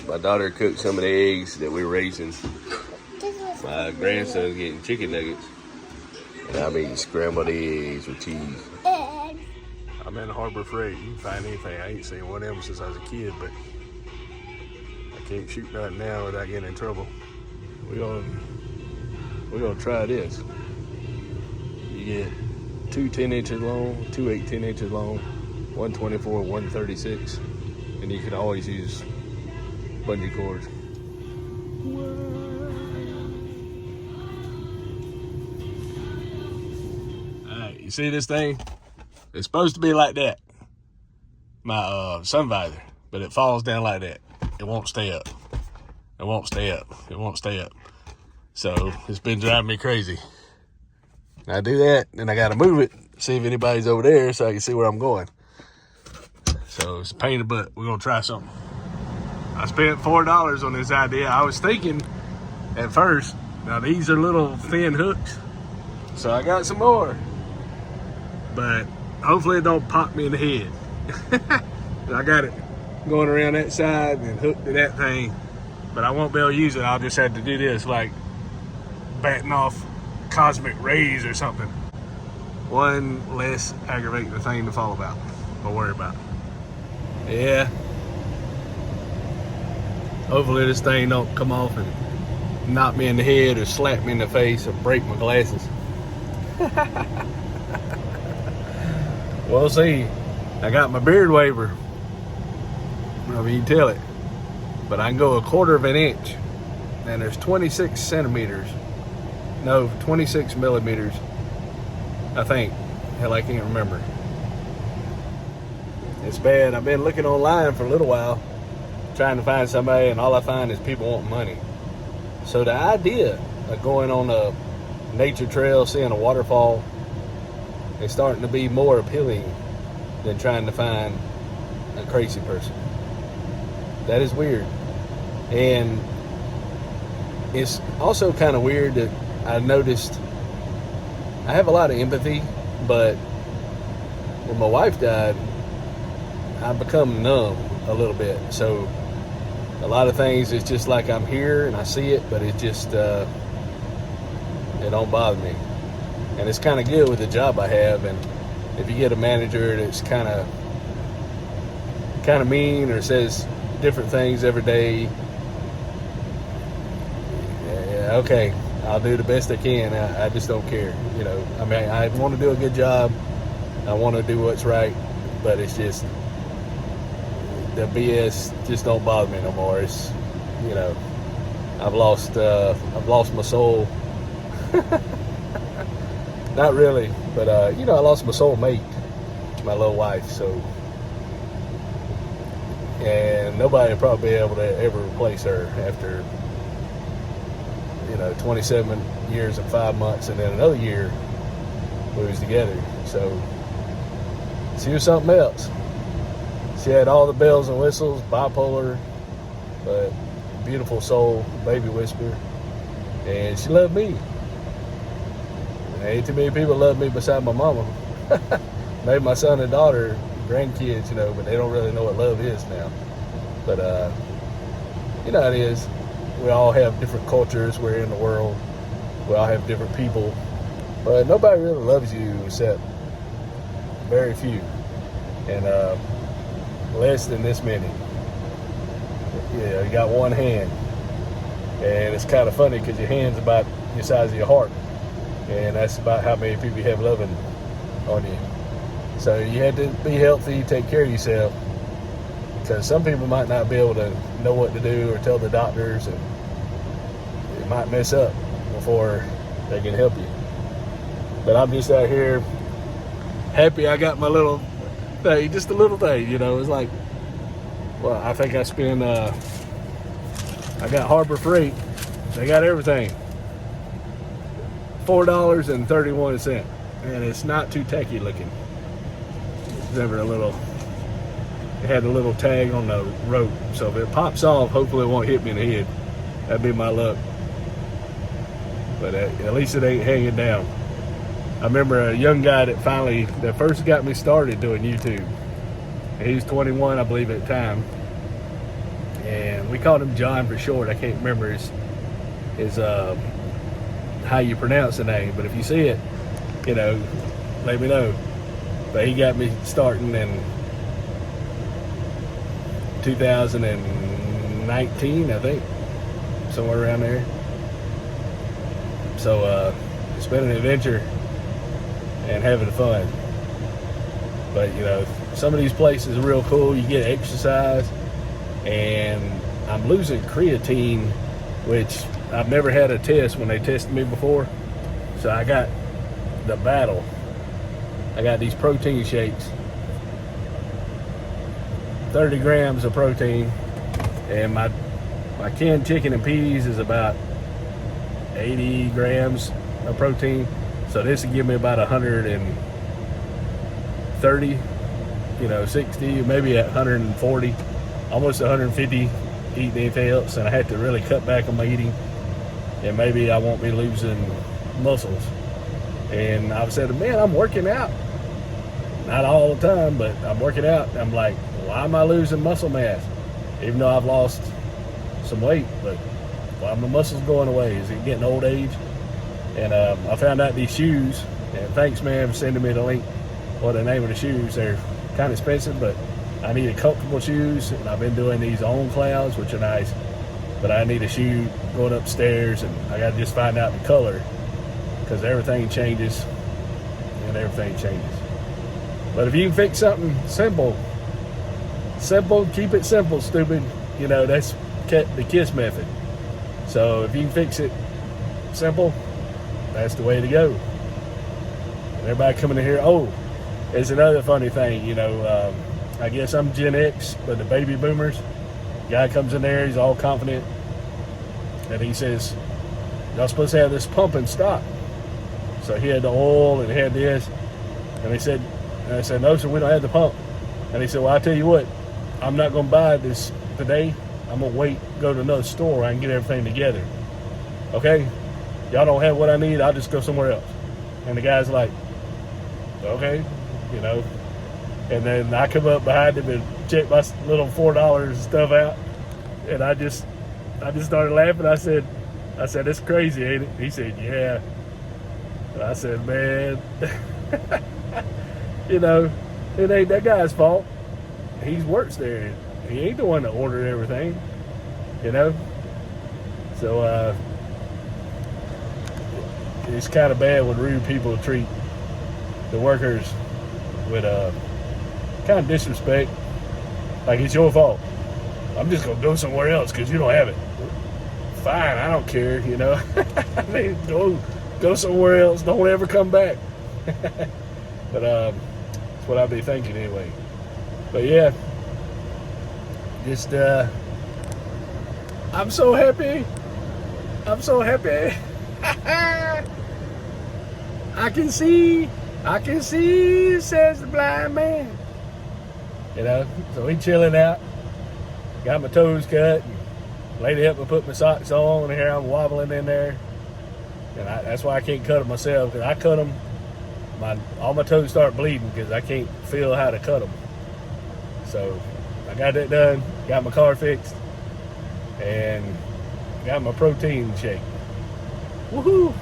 My daughter cooked some of the eggs that we're raising. My grandson's getting chicken nuggets. And I'm eating scrambled eggs with cheese. I'm in Harbor Freight. You can find anything. I ain't seen one of them since I was a kid, but I can't shoot nothing now without getting in trouble. We're gonna try this. You get two 10 inches long, two 8-10 inches long, 124, 136, and you can always use bungee cords. Alright, you see this thing? It's supposed to be like that. My sun visor, but it falls down like that. It won't stay up. It won't stay up. It won't stay up. So it's been driving me crazy. I do that, then I gotta move it, see if anybody's over there so I can see where I'm going. So it's a pain in the butt. We're gonna try something. I spent $4 on this idea. I was thinking at first, now these are little thin hooks, so I got some more. But hopefully it don't pop me in the head. I got it going around that side and hooked to that thing, but I won't be able to use it. I'll just have to do this, like batting off cosmic rays or something. One less aggravating thing to fall about or worry about. Yeah. Hopefully this thing don't come off and knock me in the head or slap me in the face or break my glasses. We'll see. I got my beard waiver. I don't know if you can tell it, but I can go 1/4 of an inch, and there's 26 centimeters. No, 26 millimeters, I think. Hell, I can't remember. It's bad. I've been looking online for a little while, trying to find somebody, and all I find is people want money. So the idea of going on a nature trail, seeing a waterfall, is starting to be more appealing than trying to find a crazy person. That is weird. And it's also kind of weird that I noticed I have a lot of empathy, but when my wife died, I've become numb a little bit. So a lot of things, it's just like I'm here and I see it, but it just, it don't bother me. And it's kind of good with the job I have. And if you get a manager that's kind of mean or says different things every day, yeah, okay, I'll do the best I can. I just don't care, you know. I mean, I want to do a good job. I want to do what's right, but it's just the BS just don't bother me no more. It's, you know, I've lost my soul. Not really, but you know, I lost my soulmate, my little wife. So, and nobody will probably be able to ever replace her after, you know, 27 years and 5 months, and then another year we was together. So she was something else. She had all the bells and whistles, bipolar, but beautiful soul, baby whisperer, and she loved me. Ain't too many people love me beside my mama. Maybe my son and daughter, grandkids, you know, but they don't really know what love is now. But you know how it is. We all have different cultures. We're in the world. We all have different people. But nobody really loves you except very few. And less than this many. Yeah, you got one hand. And it's kind of funny because your hand's about the size of your heart. And that's about how many people you have loving on you. So you have to be healthy, take care of yourself. Because some people might not be able to know what to do or tell the doctors, and it might mess up before they can help you. But I'm just out here happy I got my little thing, just a little thing, you know. It's like, well, I think I spent, I got Harbor Freight. They got everything. $4.31, and it's not too tacky looking. It's never a little. It had a little tag on the rope, so if it pops off, hopefully it won't hit me in the head. That'd be my luck. But at least it ain't hanging down. I remember a young guy that first got me started doing YouTube. He was 21, I believe, at the time, and we called him John for short. I can't remember his how you pronounce the name, but if you see it, let me know. But he got me starting in 2019, I think, somewhere around there. So it's been an adventure and having fun. But some of these places are real cool. You get exercise, and I'm losing creatine, which I've never had a test when they tested me before. So I got the battle. I got these protein shakes, 30 grams of protein, and my canned chicken and peas is about 80 grams of protein. So this will give me about 130, 60, maybe 140, almost 150 eating anything else. And I had to really cut back on my eating, and maybe I won't be losing muscles. And I've said, man, I'm working out. Not all the time, but I'm working out. I'm like, why am I losing muscle mass? Even though I've lost some weight, but why are my muscles going away? Is it getting old age? And I found out these shoes, and thanks, man, for sending me the link or the name of the shoes. They're kind of expensive, but I needed comfortable shoes, and I've been doing these on clouds, which are nice, but I need a shoe going upstairs, and I got to just find out the color, because everything changes, and everything changes. But if you can fix something simple, keep it simple, stupid. That's the KISS method. So if you can fix it simple, that's the way to go. And everybody coming in here, it's another funny thing, I guess I'm Gen X, but the baby boomers, guy comes in there, he's all confident, and he says, y'all supposed to have this pump in stock. So he had the oil and he had this, and I said, no, sir, we don't have the pump. And he said, well, I tell you what, I'm not going to buy this today. I'm going to wait, go to another store, I can get everything together. Okay? Y'all don't have what I need, I'll just go somewhere else. And the guy's like, okay, And then I come up behind him and check my little $4 stuff out. And I just started laughing. I said, it's crazy, ain't it? He said, yeah. And I said, man, it ain't that guy's fault. He works there. He ain't the one that ordered everything, So it's kind of bad when rude people treat the workers with kind of disrespect, like it's your fault. I'm just gonna go somewhere else because you don't have it. Fine, I don't care, I mean, go somewhere else. Don't ever come back. But that's what I'd be thinking anyway. But yeah, just I'm so happy. I can see, says the blind man. So he chilling out. Got my toes cut. Lady helped me put my socks on, and here I'm wobbling in there. And that's why I can't cut them myself, because I cut them, all my toes start bleeding because I can't feel how to cut them. So I got that done, got my car fixed, and got my protein shake. Woohoo!